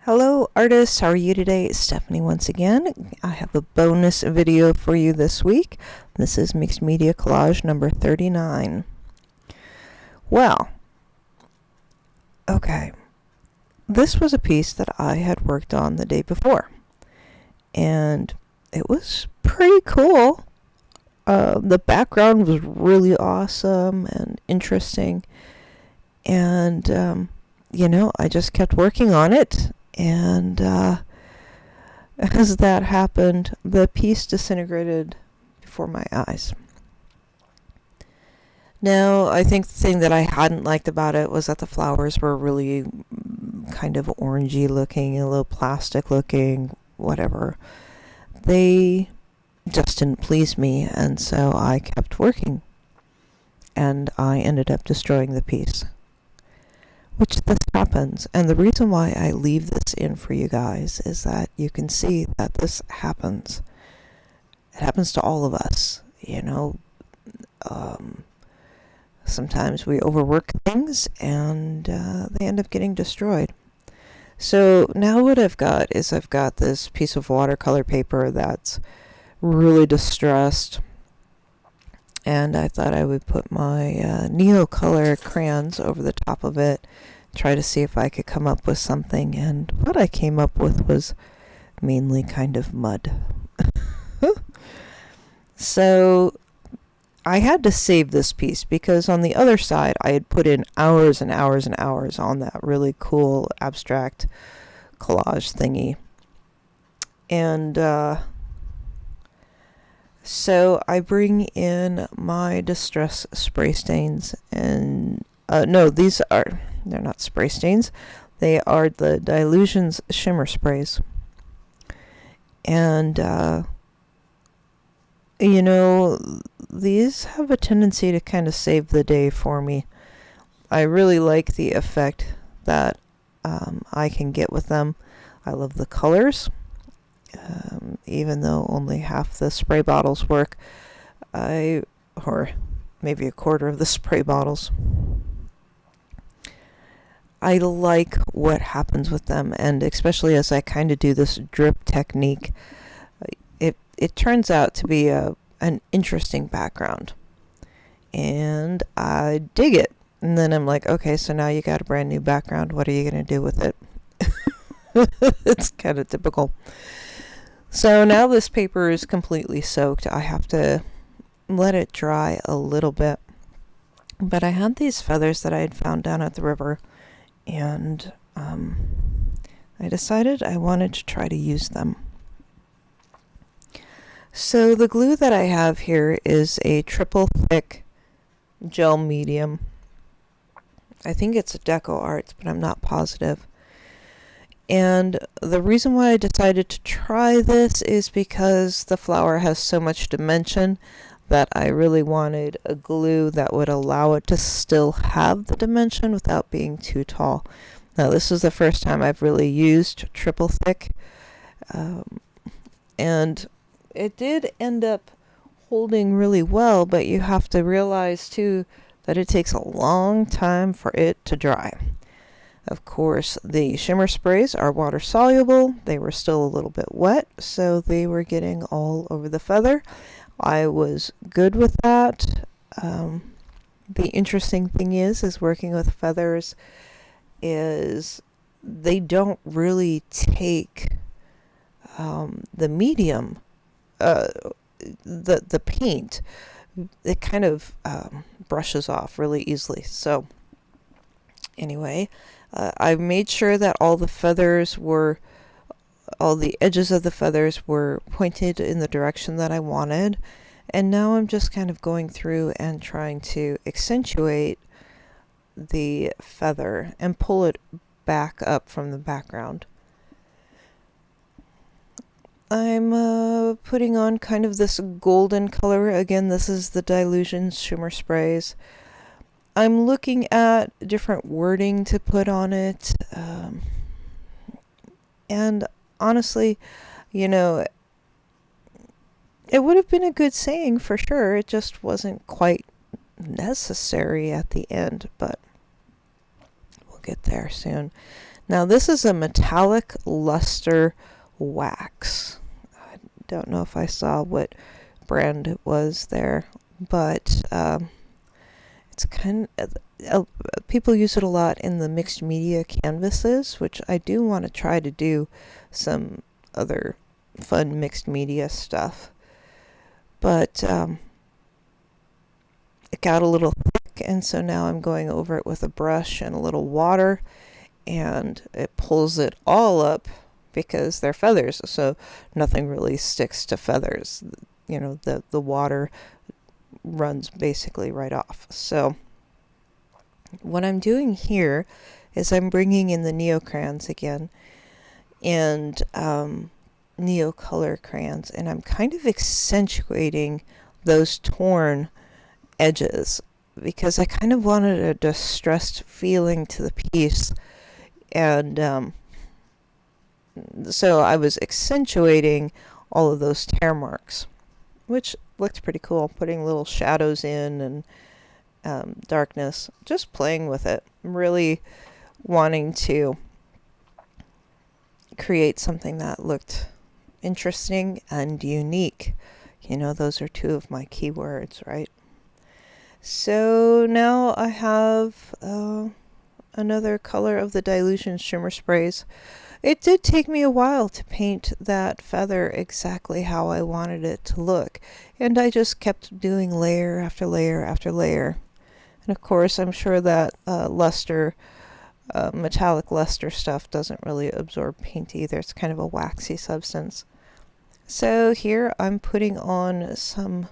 Hello artists, how are you today? It's Stephanie once again. I have a bonus video for you this week. This is Mixed Media Collage number 39. Well, okay. This was a piece that I had worked on the day before. And it was pretty cool. The background was really awesome and interesting. And, I just kept working on it. And as that happened, the piece disintegrated before my eyes. Now, I think the thing that I hadn't liked about it was that the flowers were really kind of orangey looking, a little plastic looking, whatever. They just didn't please me, and so I kept working. And I ended up destroying the piece. Which this happens, and the reason why I leave this in for you guys is that you can see that this happens. It happens to all of us, sometimes we overwork things and they end up getting destroyed. So now what I've got is I've got this piece of watercolor paper that's really distressed, and I thought I would put my Neocolor crayons over the top of it, try to see if I could come up with something, and what I came up with was mainly kind of mud. So I had to save this piece because on the other side I had put in hours and hours and hours on that really cool abstract collage thingy. And so I bring in my distress spray stains, and no, they're not spray stains. They are the Dilutions Shimmer Sprays. And, these have a tendency to kind of save the day for me. I really like the effect that I can get with them. I love the colors. Even though only half the spray bottles work, or maybe a quarter of the spray bottles. I like what happens with them, and especially as I kind of do this drip technique, it turns out to be an interesting background, and I dig it. And then I'm like, okay, so now you got a brand new background. What are you going to do with it? It's kind of typical. So now this paper is completely soaked. I have to let it dry a little bit. But I had these feathers that I had found down at the river, and I decided I wanted to try to use them. So the glue that I have here is a triple thick gel medium. I think it's a Deco Arts, but I'm not positive. And the reason why I decided to try this is because the flower has so much dimension that I really wanted a glue that would allow it to still have the dimension without being too tall. Now, this is the first time I've really used triple thick, and it did end up holding really well, but you have to realize too that it takes a long time for it to dry. Of course, the shimmer sprays are water soluble. They were still a little bit wet, so they were getting all over the feather. I was good with that. The interesting thing is working with feathers is they don't really take the medium, the paint. It kind of brushes off really easily. So anyway, I made sure that all the edges of the feathers were pointed in the direction that I wanted. And now I'm just kind of going through and trying to accentuate the feather and pull it back up from the background. I'm putting on kind of this golden color. Again, this is the Dilutions Shimmer Sprays. I'm looking at different wording to put on it. And honestly, it would have been a good saying for sure. It just wasn't quite necessary at the end, but we'll get there soon. Now this is a metallic luster wax. I don't know if I saw what brand it was there, but it's kind of, people use it a lot in the mixed media canvases, which I do want to try to do some other fun mixed media stuff. But it got a little thick, and so now I'm going over it with a brush and a little water, and it pulls it all up because they're feathers, so nothing really sticks to feathers. You know, the water runs basically right off. So what I'm doing here is I'm bringing in the Neo crayons again, and Neo color crayons, and I'm kind of accentuating those torn edges because I kind of wanted a distressed feeling to the piece, and so I was accentuating all of those tear marks, which looked pretty cool, putting little shadows in and darkness, just playing with it, really wanting to create something that looked interesting and unique. You know, those are two of my keywords, right? So now I have another color of the dilution shimmer sprays. It did take me a while to paint that feather exactly how I wanted it to look, and I just kept doing layer after layer after layer. And of course, I'm sure that luster, metallic luster stuff doesn't really absorb paint either. It's kind of a waxy substance. So here I'm putting on some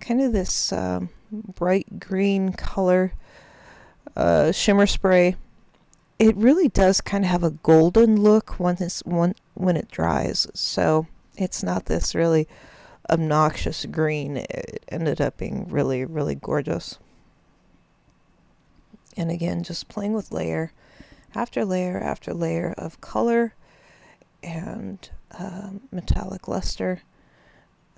kind of this bright green color shimmer spray. It really does kind of have a golden look when it dries, so it's not this really obnoxious green. It ended up being really, really gorgeous. And again, just playing with layer after layer after layer of color and metallic luster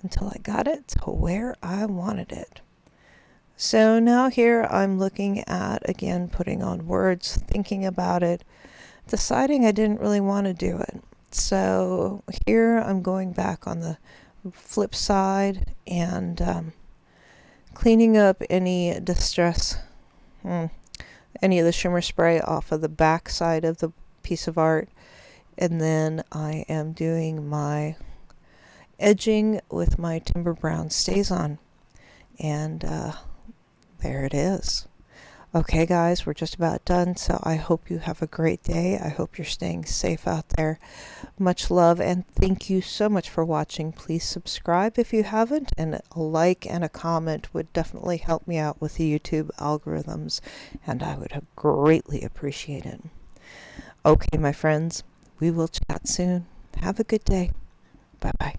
until I got it to where I wanted it. So now here I'm looking at, again, putting on words, thinking about it, deciding I didn't really want to do it. So here I'm going back on the flip side and cleaning up any distress, any of the shimmer spray off of the back side of the piece of art. And then I am doing my edging with my Timber Brown StazOn. And there it is. Okay, guys, we're just about done, so I hope you have a great day. I hope you're staying safe out there. Much love, and thank you so much for watching. Please subscribe if you haven't, and a like and a comment would definitely help me out with the YouTube algorithms, and I would greatly appreciate it. Okay, my friends, we will chat soon. Have a good day. Bye-bye.